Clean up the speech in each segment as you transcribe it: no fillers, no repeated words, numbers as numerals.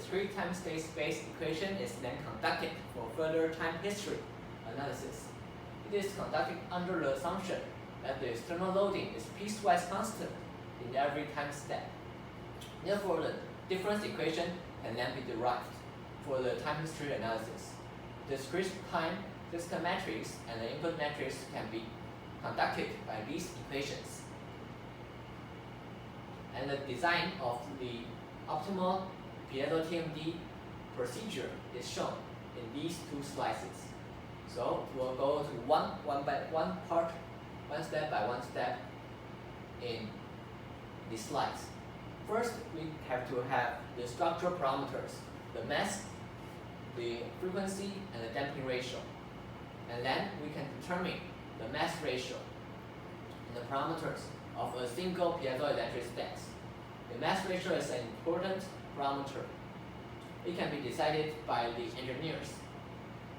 discrete time space equation is then conducted for further time history analysis. It is conducted under the assumption that the external loading is piecewise constant in every time step. Therefore, the difference equation can then be derived for the time history analysis. Discrete time system matrix and the input matrix can be conducted by these equations. And the design of the optimal piezo TMD procedure is shown in these two slices. So we'll go to one step by one step in the slides. First, we have to have the structural parameters, the mass, the frequency, and the damping ratio. And then we can determine the mass ratio and the parameters of a single piezoelectric stacks. The mass ratio is an important parameter. It can be decided by the engineers,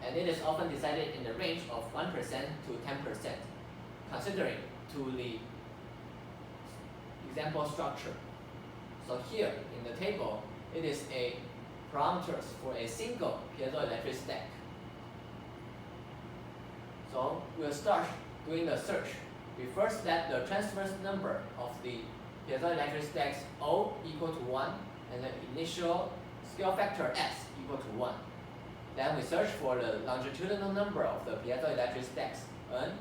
and it is often decided in the range of 1% to 10%, considering to the example structure. So here in the table, it is a parameters for a single piezoelectric stack. So we'll start doing the search. We first let the transverse number of the piezoelectric stacks O equal to 1 and the initial scale factor S equal to 1. Then we search for the longitudinal number of the piezoelectric stacks N,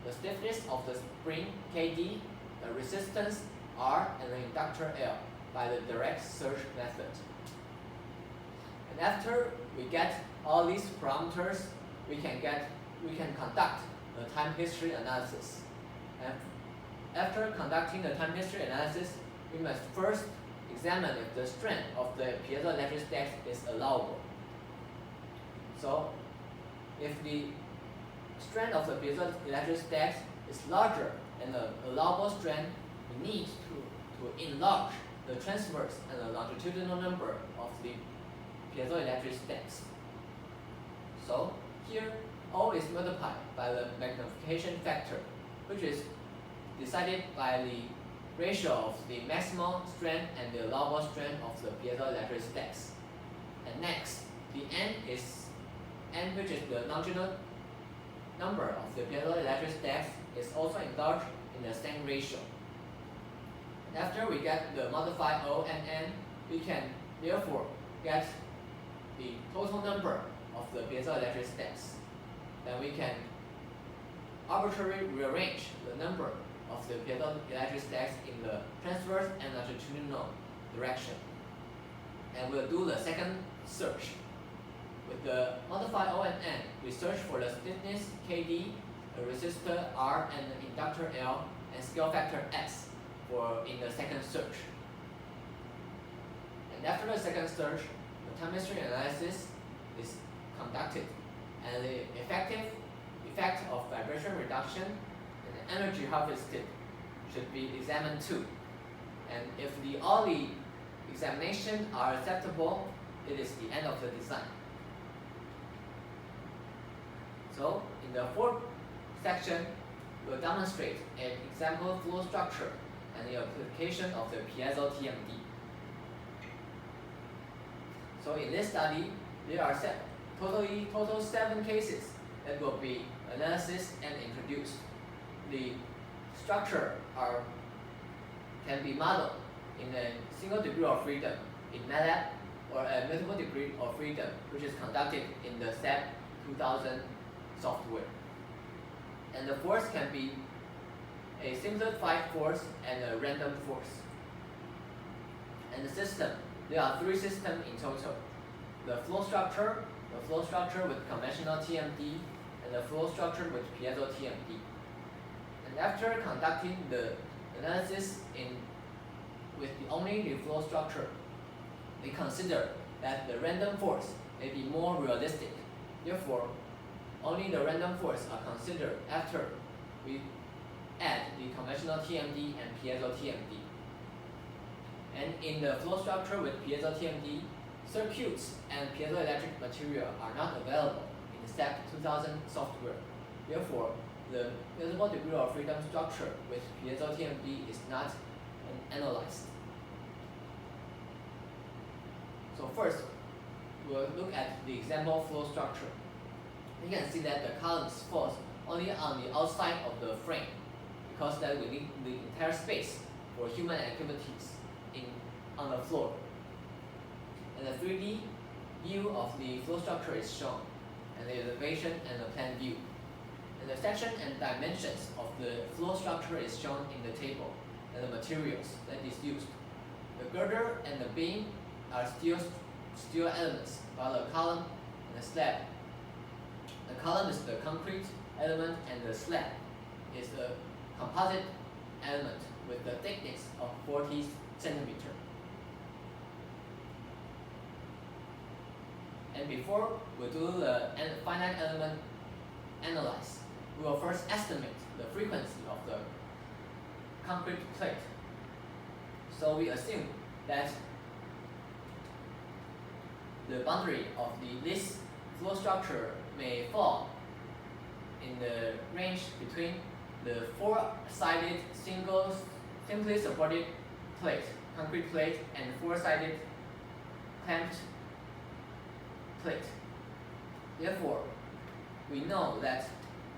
the stiffness of the spring Kd, the resistance R, and the inductor L by the direct search method. And after we get all these parameters, we can conduct the time history analysis. And after conducting the time history analysis, we must first examine if the strength of the piezoelectric stacks is allowable. So, if the strength of the piezoelectric stacks is larger than the allowable strength, we need to enlarge the transverse and the longitudinal number of the piezoelectric stacks. So, here O is multiplied by the magnification factor, which is decided by the ratio of the maximal strength and the allowable strength of the piezoelectric stacks. And next, the N, which is the longitudinal number of the piezoelectric stacks, is also enlarged in the same ratio. And after we get the modified O and N, we can therefore get the total number of the piezoelectric stacks. Then we can arbitrarily rearrange the number of the piezoelectric stacks in the transverse and longitudinal direction. And we'll do the second search. With the modified O and N, we search for the stiffness Kd, the resistor R, and the inductor L, and scale factor S in the second search. And after the second search, the time history analysis is conducted, and the effect of vibration reduction and the energy harvested should be examined too. And if all the examinations are acceptable, it is the end of the design. So in the fourth section, we'll demonstrate an example flow structure and the application of the piezo TMD. So in this study, there are total 7 cases that will be analyzed and introduced. The structure can be modeled in a single degree of freedom in MATLAB or a multiple degree of freedom, which is conducted in the SAP 2000 software. And the force can be a simplified force and a random force. And the system, there are 3 systems in total. The flow structure with conventional TMD, and the flow structure with piezo TMD. And after conducting the analysis with only the flow structure, we consider that the random force may be more realistic. Therefore, only the random force are considered after we add the conventional TMD and piezo TMD. And in the flow structure with piezo TMD, circuits and piezoelectric material are not available in the SAP 2000 software. Therefore, the multiple degree of freedom structure with piezo TMD is not analyzed. So first, we'll look at the example flow structure. You can see that the columns falls only on the outside of the frame, because that we need the entire space for human activities on the floor. And the 3D view of the flow structure is shown, and the elevation and the plan view. And the section and dimensions of the flow structure is shown in the table, and the materials that is used. The girder and the beam are steel elements, while the column and the slab. The column is the concrete element, and the slab is the composite element with the thickness of 40 centimeters. And before we do the finite element analysis, we will first estimate the frequency of the concrete plate. So we assume that the boundary of this flow structure may fall in the range between the four-sided simply supported plate, concrete plate, and four-sided clamped plate. Therefore, we know that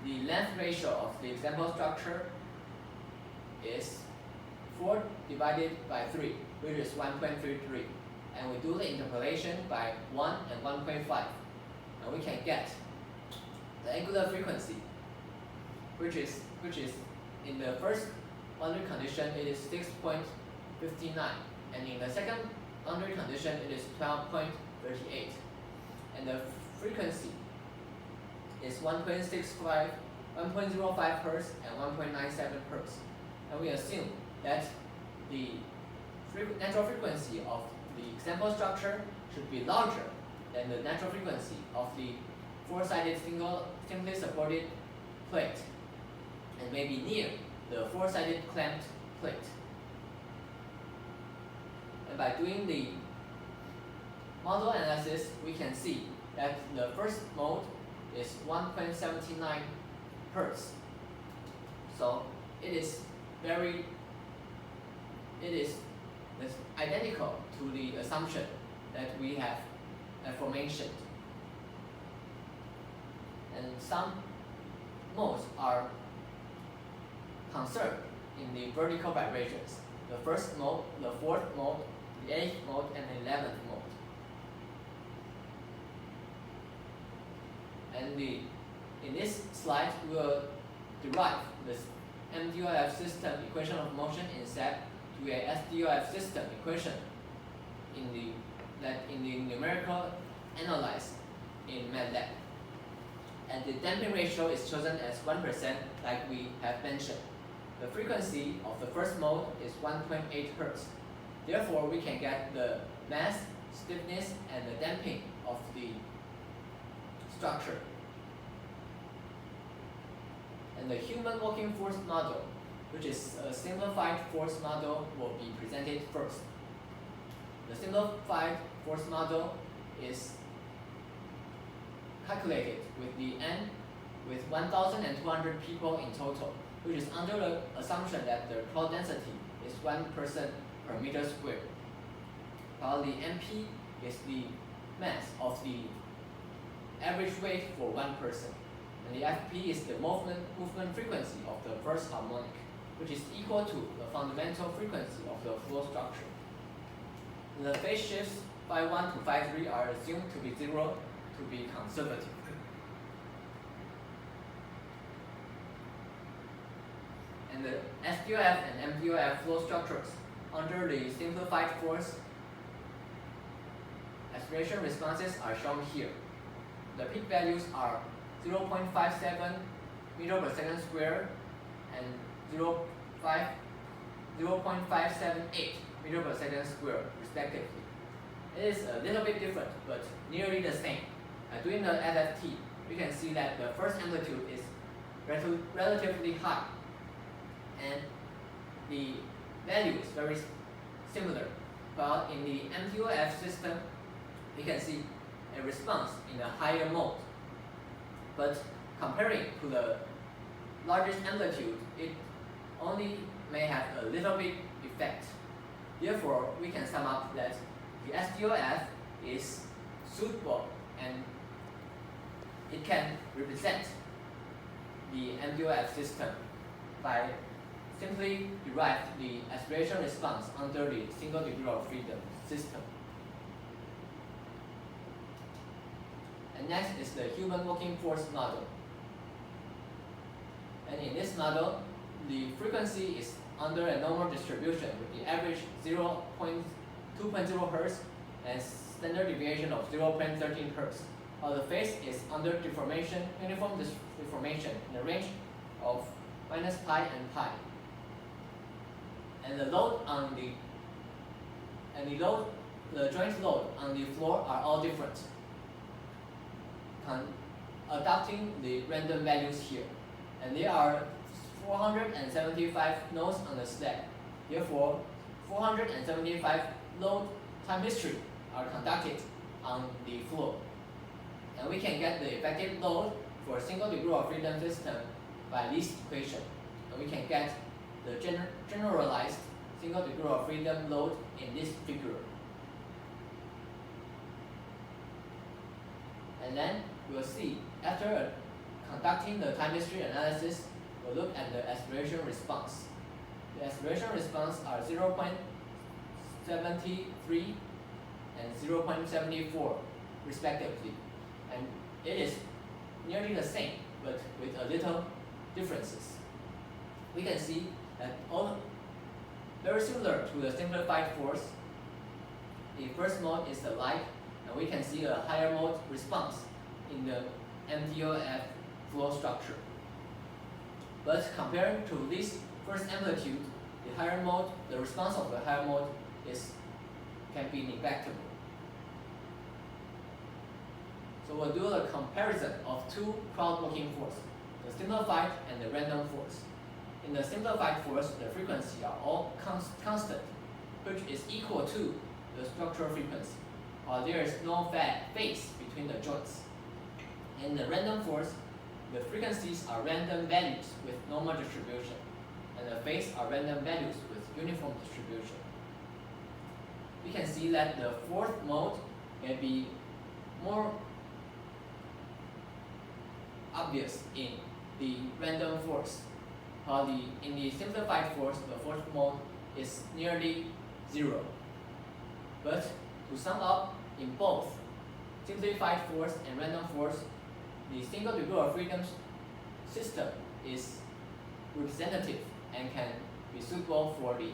the length ratio of the example structure is 4 divided by 3, which is 1.33. And we do the interpolation by 1 and 1.5. And we can get the angular frequency, which is in the first boundary condition it is 6.59, and in the second boundary condition it is 12.38, and the frequency is 1.05 Hz and 1.97 Hz. And we assume that the natural frequency of the example structure should be larger than the natural frequency of the four-sided simply supported plate, and maybe near the four-sided clamped plate. And by doing the model analysis, we can see that the first mode is 1.79 Hz. So it is identical to the assumption that we have aforementioned. And some modes are conserved in the vertical vibrations. The first mode, the fourth mode, the 8th mode, and the 11th mode. And in this slide, we will derive this MDOF system equation of motion in SAP to a SDOF system equation in the numerical analysis in MATLAB. And the damping ratio is chosen as 1%, like we have mentioned. The frequency of the first mode is 1.8 Hz. Therefore, we can get the mass, stiffness, and the damping of the structure. And the human working force model, which is a simplified force model, will be presented first. The simplified force model is calculated with the N with 1,200 people in total, which is under the assumption that the crowd density is 1 person per meter squared, while the MP is the mass of the average weight for 1 person, and the FP is the movement frequency of the first harmonic, which is equal to the fundamental frequency of the flow structure. The phase shifts phi 1 to phi 3 are assumed to be 0 to be conservative. And the SDOF and MDOF flow structures under the simplified force acceleration responses are shown here. The peak values are 0.57 meter per second square and 0.578 meter per second square respectively. It is a little bit different, but nearly the same. Doing the FFT, we can see that the first amplitude is relatively high, and the value is very similar. While in the MTOF system, we can see a response in a higher mode. But comparing to the largest amplitude, it only may have a little bit effect. Therefore, we can sum up that the SDOF is suitable, and it can represent the MDOF system by simply derive the aspiration response under the single degree of freedom system. And next is the human working force model. And in this model, the frequency is under a normal distribution with the average 2.0 Hz and standard deviation of 0.13 Hz, while the phase is under uniform deformation in the range of minus pi and pi. And the joint load on the floor are all different, adopting the random values here. And there are 475 nodes on the stack. Therefore, 475 load time history are conducted on the floor. And we can get the effective load for a single degree of freedom system by this equation. And we can get the generalized single degree of freedom load in this figure. And then we'll see, after conducting the time history analysis, we'll look at the aspiration response. The aspiration response are 0.73 and 0.74 respectively. And it is nearly the same, but with a little differences. We can see that all very similar to the simplified force. The first mode is the light, and we can see a higher mode response in the MDOF flow structure. But compared to this first amplitude, the response of the higher mode can be neglectable. So we'll do a comparison of two crowd working force, the simplified and the random force. In the simplified force, the frequency are all constant, which is equal to the structural frequency, while there is no phase between the joints. In the random force, the frequencies are random values with normal distribution, and the phase are random values with uniform distribution. We can see that the fourth mode may be more obvious in the random force, while in the simplified force, the fourth mode is nearly zero. But to sum up, in both simplified force and random force, the single degree of freedom system is representative and can be suitable for the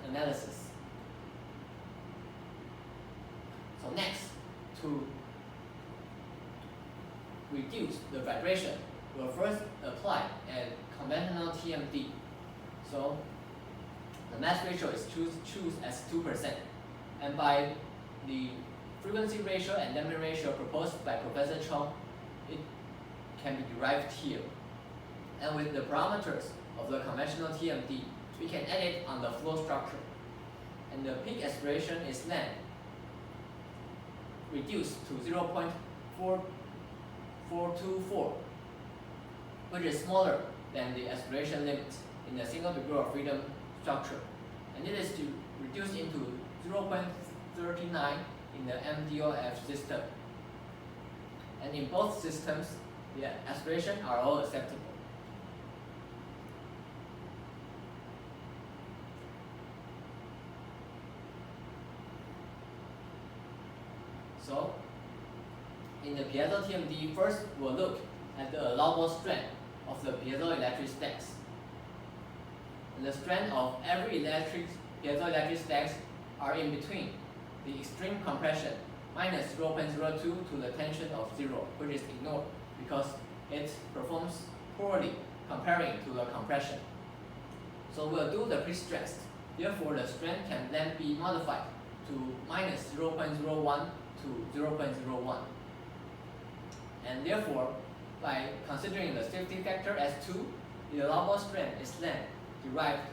analysis. So next, to reduce the vibration, we'll first apply a conventional TMD. So the mass ratio is choose as 2%, and by the frequency ratio and damping ratio proposed by Professor Chong, it can be derived here. And with the parameters of the conventional TMD, we can add it on the flow structure. And the peak aspiration is then reduced to 0.4424, which is smaller than the aspiration limit in the single degree of freedom structure. And it is reduced into 0.39 in the MDOF system. And in both systems, the aspiration are all acceptable. So, in the piezo TMD, first we'll look at the allowable strength of the piezoelectric stacks. And the strength of every piezoelectric stacks are in between the extreme compression minus 0.02 to the tension of 0, which is ignored because it performs poorly comparing to the compression. So we'll do the pre-stressed. Therefore, the strength can then be modified to minus 0.01 to 0.01. And therefore, by considering the safety factor as 2, the allowable strength is then derived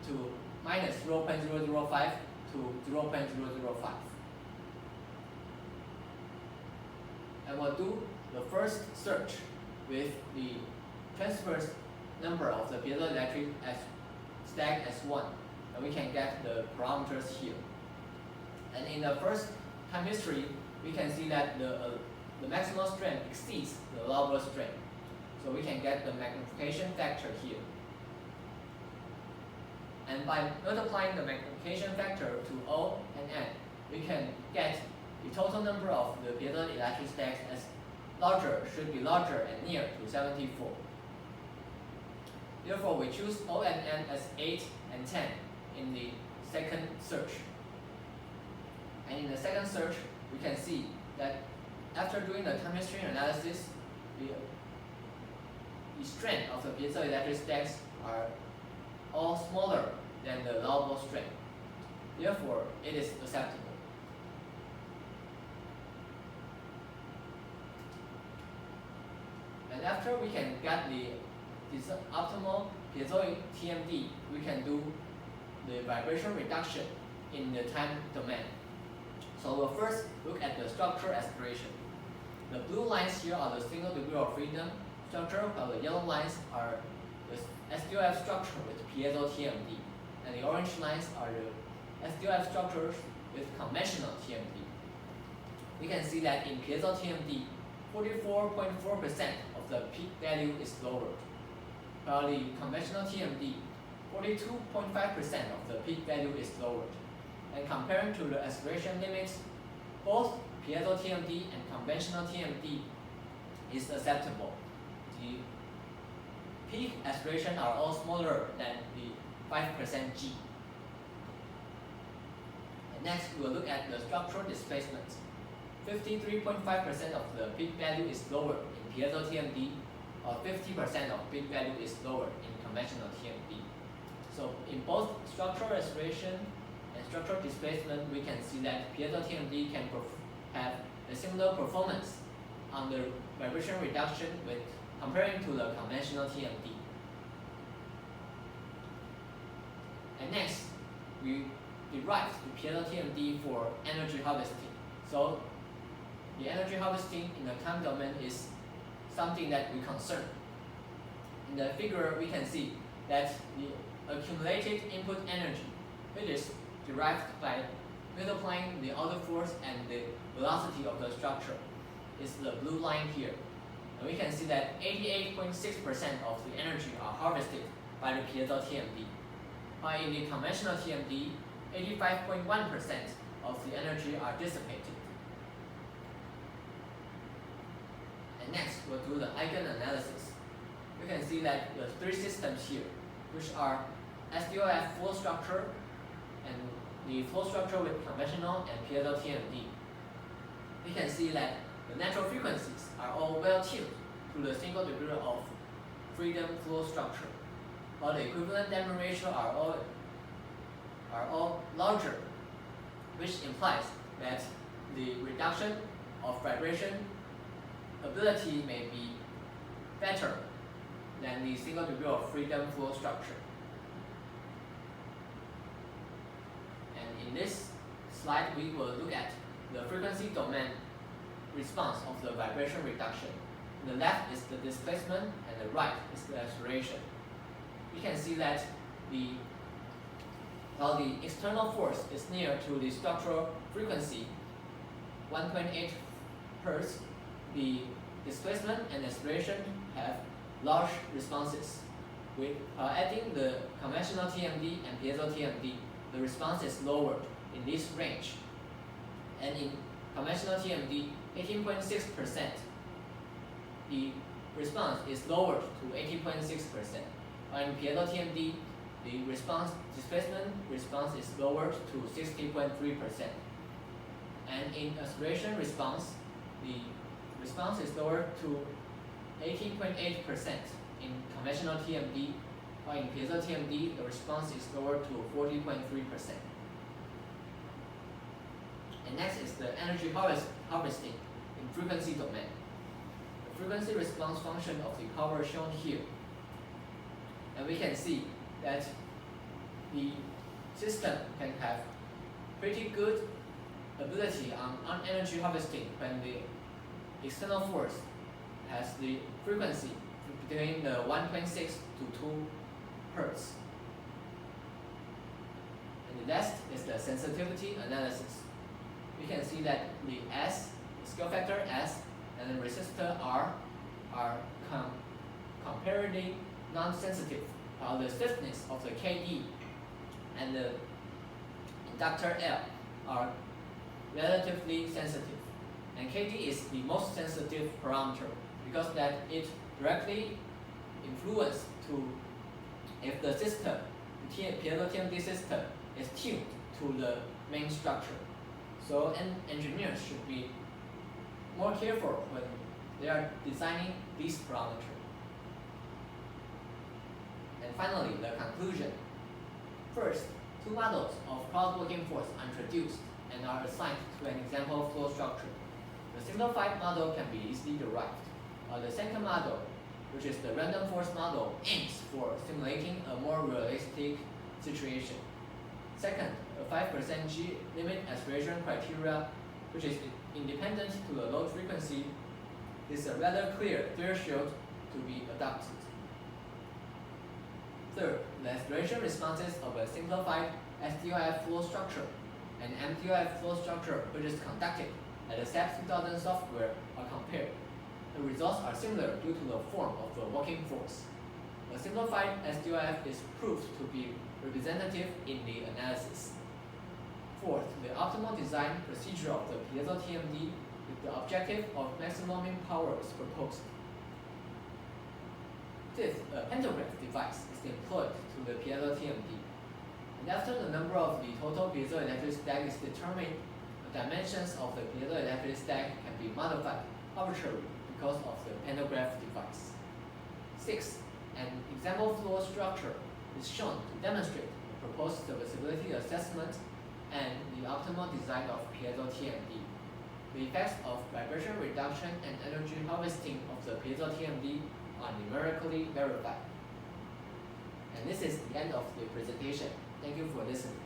to minus 0.005 to 0.005. And we'll do the first search with the transverse number of the piezoelectric stack as 1, and we can get the parameters here. And in the first time history, we can see that the maximum strength exceeds the allowable strength. So we can get the magnification factor here. And by multiplying the magnification factor to O and N, we can get the total number of the piezoelectric stacks as should be larger and near to 74. Therefore, we choose O and N as 8 and 10 in the second search. And in the second search, we can see that after doing the time string analysis, the strength of the piezoelectric stacks are all smaller than the allowable strength. Therefore, it is acceptable. And after we can get this optimal piezo TMD, we can do the vibration reduction in the time domain. So we'll first look at the structure exploration. The blue lines here are the single degree of freedom structure, while the yellow lines are the SDOF structure with piezo TMD, and the orange lines are the SDOF structures with conventional TMD. We can see that in piezo TMD, 44.4% of the peak value is lowered, while the conventional TMD, 42.5% of the peak value is lowered. And comparing to the acceleration limits, both piezo TMD and conventional TMD is acceptable. The peak acceleration are all smaller than the 5% G. And next, we will look at the structural displacement. 53.5% of the peak value is lower in piezo TMD, or 50% of peak value is lower in conventional TMD. So in both structural acceleration and structural displacement, we can see that piezo TMD can have a similar performance on the vibration reduction with comparing to the conventional TMD. And next, we derived the piezo TMD for energy harvesting. So the energy harvesting in the time domain is something that we concern. In the figure, we can see that the accumulated input energy, which is derived by multiplying the outer force and the velocity of the structure, is the blue line here. And we can see that 88.6% of the energy are harvested by the piezo TMD, while in the conventional TMD, 85.1% of the energy are dissipated. And next, we'll do the eigenanalysis. You can see that the three systems here, which are SDOF flow structure and the flow structure with conventional and piezo TMD. We can see that the natural frequencies are all well tuned to the single degree of freedom flow structure, while the equivalent damping ratio are all larger, which implies that the reduction of vibration ability may be better than the single degree of freedom flow structure. And in this slide, we will look at the frequency domain response of the vibration reduction. On the left is the displacement, and the right is the acceleration. We can see that while the external force is near to the structural frequency, 1.8 Hz, the displacement and acceleration have large responses. With adding the conventional TMD and piezo TMD, the response is lowered in this range. And in conventional TMD, 18.6%, the response is lowered to 18.6%. While in piezo TMD, the displacement response is lowered to 60.3%. And in acceleration response, the response is lowered to 18.8% in conventional TMD, while in piezo TMD, the response is lowered to 40.3%. And next is the energy harvesting in frequency domain. The frequency response function of the curve is shown here. And we can see that the system can have pretty good ability on energy harvesting when the external force has the frequency between the 1.6 to 2 Hz. And the last is the sensitivity analysis. We can see that the S scale factor S and the resistor R are comparatively non-sensitive, while the stiffness of the KD and the inductor L are relatively sensitive. And KD is the most sensitive parameter because that it directly influences to if the system, the piezo TMD system, is tuned to the main structure. So engineers should be more careful when they are designing these parameters. And finally, the conclusion. First, two models of cross-working force are introduced and are assigned to an example flow structure. The simplified model can be easily derived. The second model, which is the random force model, aims for simulating a more realistic situation. Second, a 5% G limit aspiration criteria, which is independent to the load frequency, is a rather clear threshold to be adopted. Third, the aspiration responses of a simplified SDOF flow structure and MTOF flow structure, which is conducted at the SAP 2000 software, are compared. The results are similar due to the form of the working force. A simplified SDOF is proved to be representative in the analysis. Fourth, the optimal design procedure of the piezo TMD with the objective of maximum power is proposed. Fifth, a pantograph device is employed to the piezo TMD. And after the number of the total piezoelectric stack is determined, the dimensions of the piezoelectric stack can be modified arbitrarily because of the pantograph device. Sixth, an example flow structure is shown to demonstrate the proposed serviceability assessment and the optimal design of piezo TMD. The effects of vibration reduction and energy harvesting of the piezo TMD are numerically verified. And this is the end of the presentation. Thank you for listening.